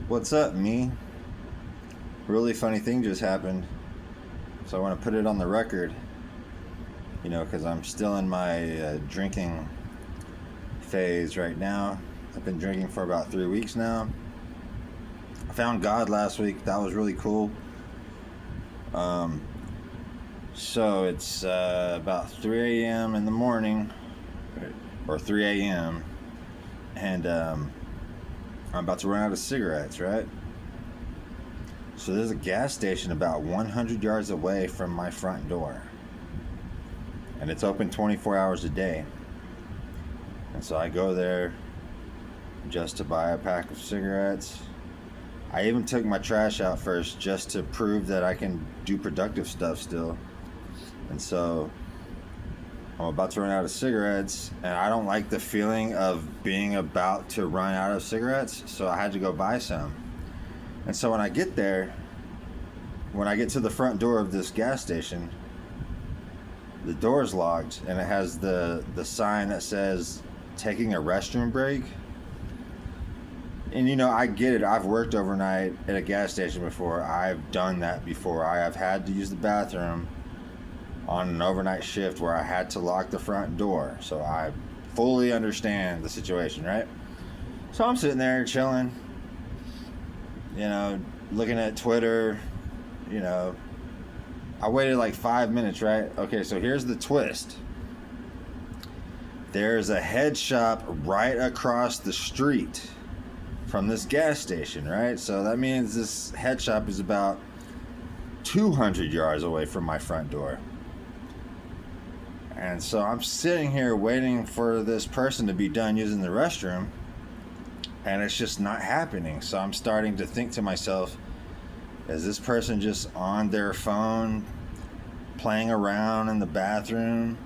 What's up, me? Really funny thing just happened. So I want to put it on the record, because I'm still in my drinking phase right now. I've been drinking for about 3 weeks now. I found God last week. That was really cool. Um, so it's about 3 a.m. in the morning, or 3 a.m., and I'm about to run out of cigarettes, right? So there's a gas station about 100 yards away from my front door. And it's open 24 hours a day. And so I go there just to buy a pack of cigarettes. I even took my trash out first just to prove that I can do productive stuff still. And so I'm about to run out of cigarettes, and I don't like the feeling of being about to run out of cigarettes, so I had to go buy some. And so when I get there, when I get to the front door of this gas station, the door's locked, and it has the sign that says taking a restroom break. And I get it. I've worked overnight at a gas station before. I've done that before. I have had to use the bathroom on an overnight shift where I had to lock the front door. So I fully understand the situation, right? So I'm sitting there chilling, looking at Twitter, I waited like 5 minutes, right? Okay, so here's the twist. There's a head shop right across the street from this gas station, right? So that means this head shop is about 200 yards away from my front door. And so I'm sitting here waiting for this person to be done using the restroom, and it's just not happening. So I'm starting to think to myself, is this person just on their phone playing around in the bathroom?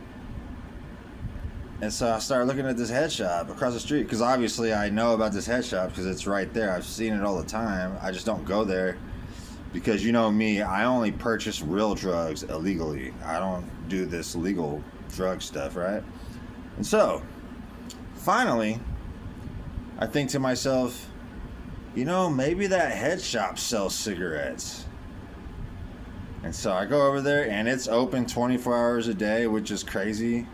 And so I started looking at this head shop across the street, because obviously I know about this head shop because it's right there. I've seen it all the time. I just don't go there because, you know me, I only purchase real drugs illegally. I don't do this legal drug stuff, right? And so finally I think to myself, maybe that head shop sells cigarettes. And so I go over there, and it's open 24 hours a day, which is crazy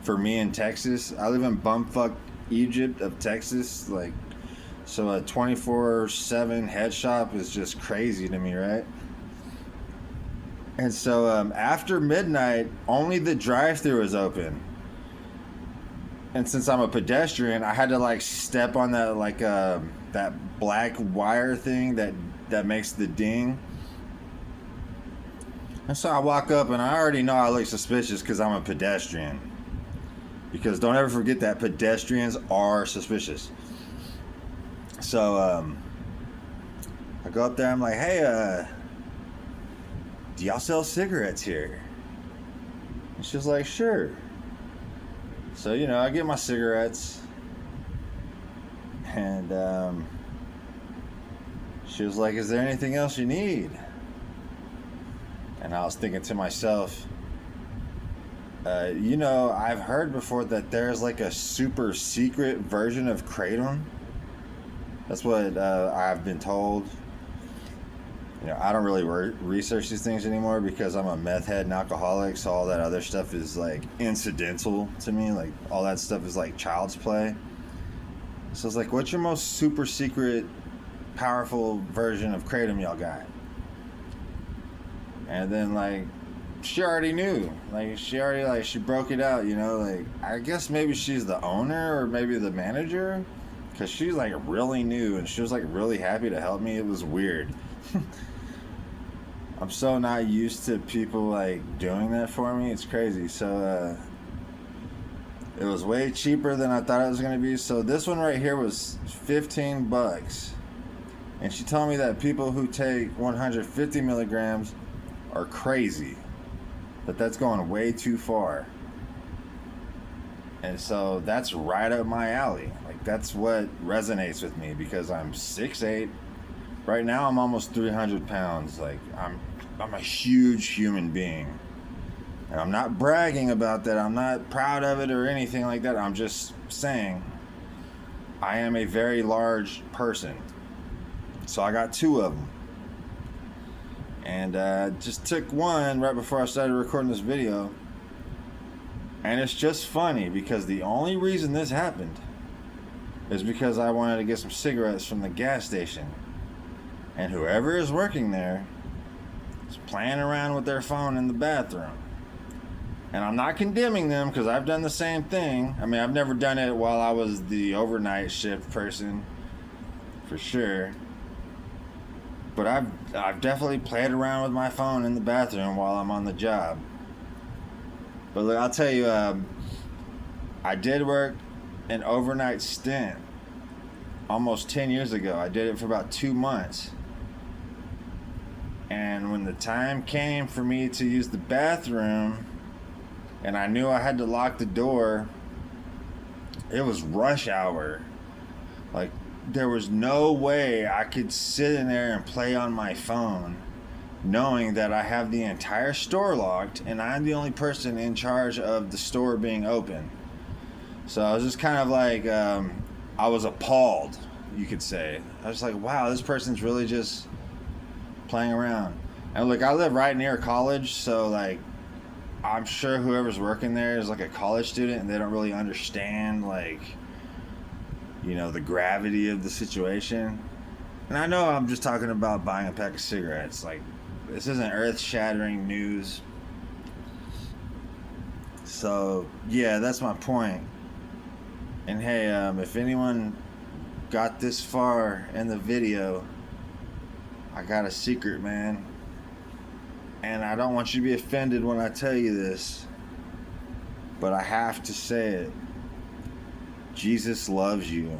for me in Texas. I live in bumfuck Egypt of Texas, so a 24/7 head shop is just crazy to me, right? And so after midnight, only the drive-thru is open. And since I'm a pedestrian, I had to step on that that black wire thing that makes the ding. And so I walk up, and I already know I look suspicious because I'm a pedestrian. Because don't ever forget that pedestrians are suspicious. So I go up there, I'm like, hey, do y'all sell cigarettes here? And she's like, sure. So, I get my cigarettes, and she was like, is there anything else you need? And I was thinking to myself, I've heard before that there's a super secret version of Kratom. That's what I've been told. I don't really research these things anymore because I'm a meth head and alcoholic, so all that other stuff is incidental to me. All that stuff is child's play. So it's what's your most super secret, powerful version of Kratom y'all got? And then she already knew. She broke it out, I guess maybe she's the owner or maybe the manager, because she's really new, and she was really happy to help me. It was weird. I'm so not used to people doing that for me. It's crazy. So it was way cheaper than I thought it was going to be. So this one right here was $15. And she told me that people who take 150 milligrams are crazy. That's going way too far. And so that's right up my alley. That's what resonates with me, because I'm 6'8". Right now I'm almost 300 pounds. I'm a huge human being. And I'm not bragging about that. I'm not proud of it or anything like that. I'm just saying I am a very large person. So I got 2 of them. And just took one right before I started recording this video. And it's just funny because the only reason this happened is because I wanted to get some cigarettes from the gas station. And whoever is working there is playing around with their phone in the bathroom. And I'm not condemning them because I've done the same thing. I mean, I've never done it while I was the overnight shift person, for sure. But I've definitely played around with my phone in the bathroom while I'm on the job. But look, I'll tell you, I did work an overnight stint almost 10 years ago. I did it for about 2 months. And when the time came for me to use the bathroom, and I knew I had to lock the door, it was rush hour. Like, there was no way I could sit in there and play on my phone knowing that I have the entire store locked and I'm the only person in charge of the store being open. So I was just kind of like, I was appalled, you could say. I was like, wow, this person's really just playing around. And look, I live right near college, so like, I'm sure whoever's working there is like a college student and they don't really understand, like, you know, the gravity of the situation. And I know I'm just talking about buying a pack of cigarettes. Like, this isn't earth-shattering news. So, yeah, that's my point. And hey, if anyone got this far in the video, I got a secret, man. And I don't want you to be offended when I tell you this, but I have to say it. Jesus loves you.